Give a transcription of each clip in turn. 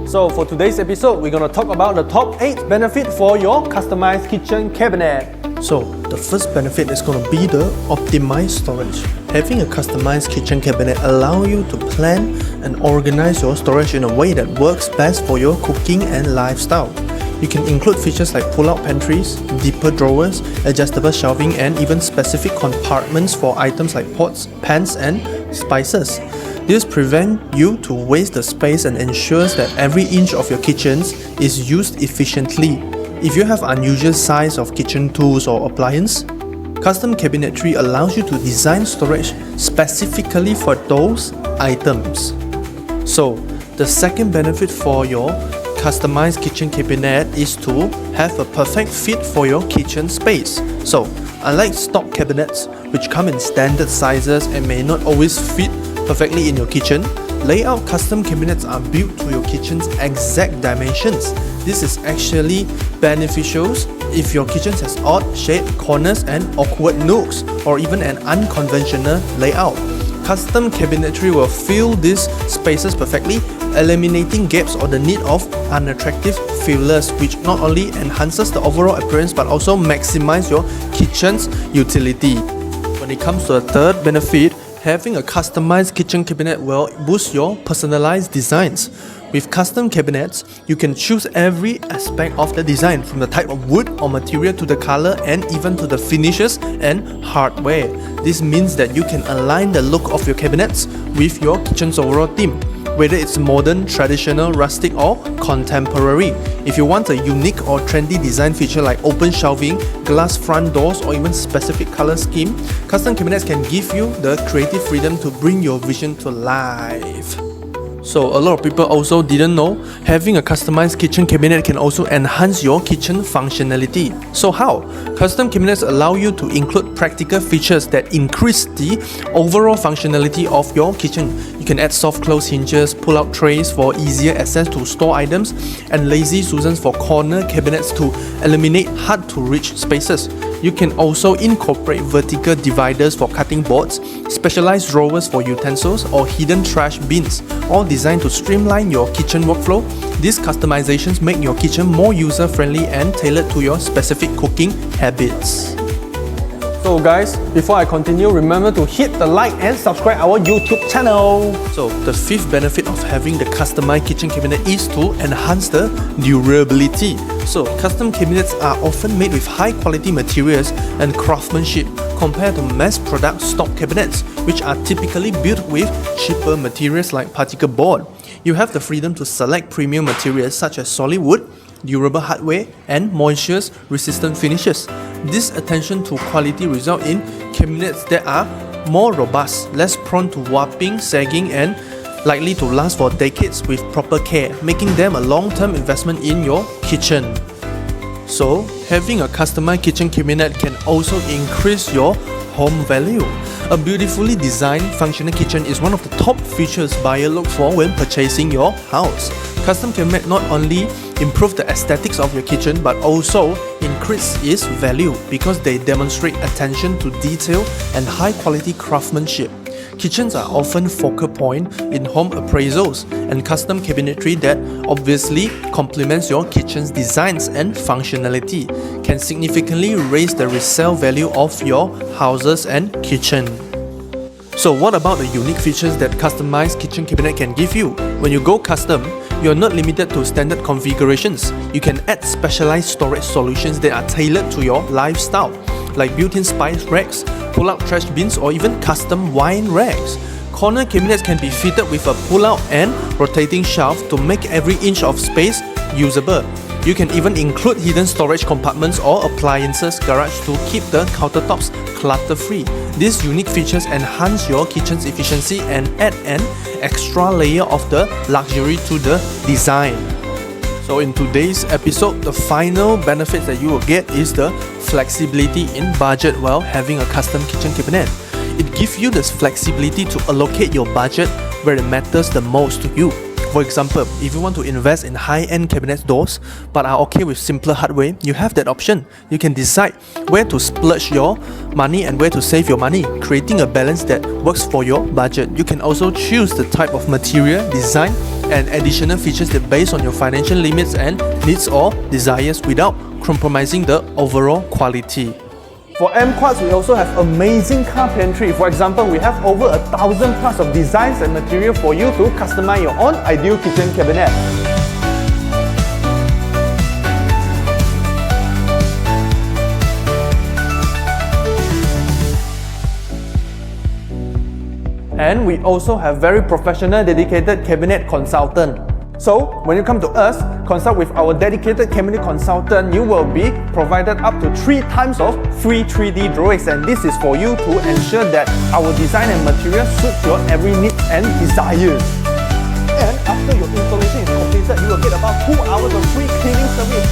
So for today's episode, we're gonna talk about the top 8 benefits for your customized kitchen cabinet. So the first benefit is going to be the optimized storage. Having a customized kitchen cabinet allows you to plan and organize your storage in a way that works best for your cooking and lifestyle. You can include features like pull-out pantries, deeper drawers, adjustable shelving, and even specific compartments for items like pots, pans, and spices. This prevents you to waste the space and ensures that every inch of your kitchen is used efficiently. If you have unusual size of kitchen tools or appliance, custom cabinetry allows you to design storage specifically for those items. So, the second benefit for your customized kitchen cabinet is to have a perfect fit for your kitchen space. So, unlike stock cabinets, which come in standard sizes and may not always fit perfectly in your kitchen, layout custom cabinets are built to your kitchen's exact dimensions. This is actually beneficial if your kitchen has odd shaped corners and awkward nooks, or even an unconventional layout. Custom cabinetry will fill these spaces perfectly, eliminating gaps or the need of unattractive fillers, which not only enhances the overall appearance but also maximizes your kitchen's utility. When it comes to the third benefit, having a customized kitchen cabinet will boost your personalized designs. With custom cabinets, you can choose every aspect of the design, from the type of wood or material to the color and even to the finishes and hardware. This means that you can align the look of your cabinets with your kitchen's overall theme, whether it's modern, traditional, rustic, or contemporary. If you want a unique or trendy design feature like open shelving, glass front doors, or even specific color scheme, custom cabinets can give you the creative freedom to bring your vision to life. So a lot of people also didn't know having a customized kitchen cabinet can also enhance your kitchen functionality. So how? Custom cabinets allow you to include practical features that increase the overall functionality of your kitchen. You can add soft close hinges, pull-out trays for easier access to store items, and lazy Susans for corner cabinets to eliminate hard-to-reach spaces. You can also incorporate vertical dividers for cutting boards, specialized drawers for utensils, or hidden trash bins, all designed to streamline your kitchen workflow. These customizations make your kitchen more user-friendly and tailored to your specific cooking habits. So guys, before I continue, remember to hit the like and subscribe our YouTube channel. So the fifth benefit of having the customized kitchen cabinet is to enhance the durability. So custom cabinets are often made with high quality materials and craftsmanship compared to mass product stock cabinets, which are typically built with cheaper materials like particle board. You have the freedom to select premium materials such as solid wood, durable hardware, and moisture-resistant finishes. This attention to quality results in cabinets that are more robust, less prone to warping, sagging, and likely to last for decades with proper care, making them a long-term investment in your kitchen. So, having a customized kitchen cabinet can also increase your home value. A beautifully designed, functional kitchen is one of the top features buyers look for when purchasing your house. Custom cabinet not only improve the aesthetics of your kitchen but also increase its value because they demonstrate attention to detail and high quality craftsmanship. Kitchens are often focal point in home appraisals, and custom cabinetry that obviously complements your kitchen's designs and functionality can significantly raise the resale value of your houses and kitchen. So what about the unique features that customized kitchen cabinet can give you? When you go custom, you're not limited to standard configurations. You can add specialized storage solutions that are tailored to your lifestyle, like built-in spice racks, pull-out trash bins, or even custom wine racks. Corner cabinets can be fitted with a pull-out and rotating shelf to make every inch of space usable. You can even include hidden storage compartments or appliances garage to keep the countertops clutter-free. These unique features enhance your kitchen's efficiency and add an extra layer of the luxury to the design. So in today's episode, the final benefit that you will get is the flexibility in budget while having a custom kitchen cabinet. It gives you this flexibility to allocate your budget where it matters the most to you. For example, if you want to invest in high-end cabinet doors but are okay with simpler hardware, you have that option. You can decide where to splurge your money and where to save your money, creating a balance that works for your budget. You can also choose the type of material, design, and additional features that based on your financial limits and needs or desires without compromising the overall quality. For AmpQuartz, we also have amazing carpentry. For example, we have over 1,000 plus of designs and material for you to customize your own ideal kitchen cabinet. And we also have very professional dedicated cabinet consultant. So when you come to us, consult with our dedicated cabinet consultant, you will be provided up to 3 times of free 3D drawings, and this is for you to ensure that our design and material suits your every need and desires. And after your installation is completed, you will get about 2 hours of free cleaning service.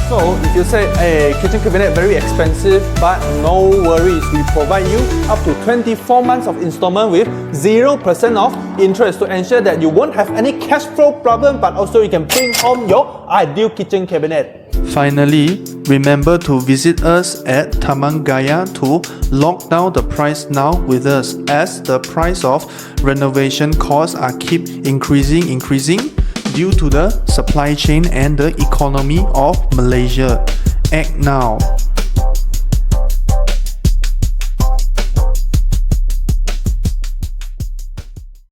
So if you say, hey, kitchen cabinet very expensive, but no worries, we provide you up to 24 months of installment with 0% of interest to ensure that you won't have any cash flow problem, but also you can bring home your ideal kitchen cabinet. Finally, remember to visit us at Taman Gaya to lock down the price now with us, as the price of renovation costs are keep increasing due to the supply chain and the economy of Malaysia. Act now.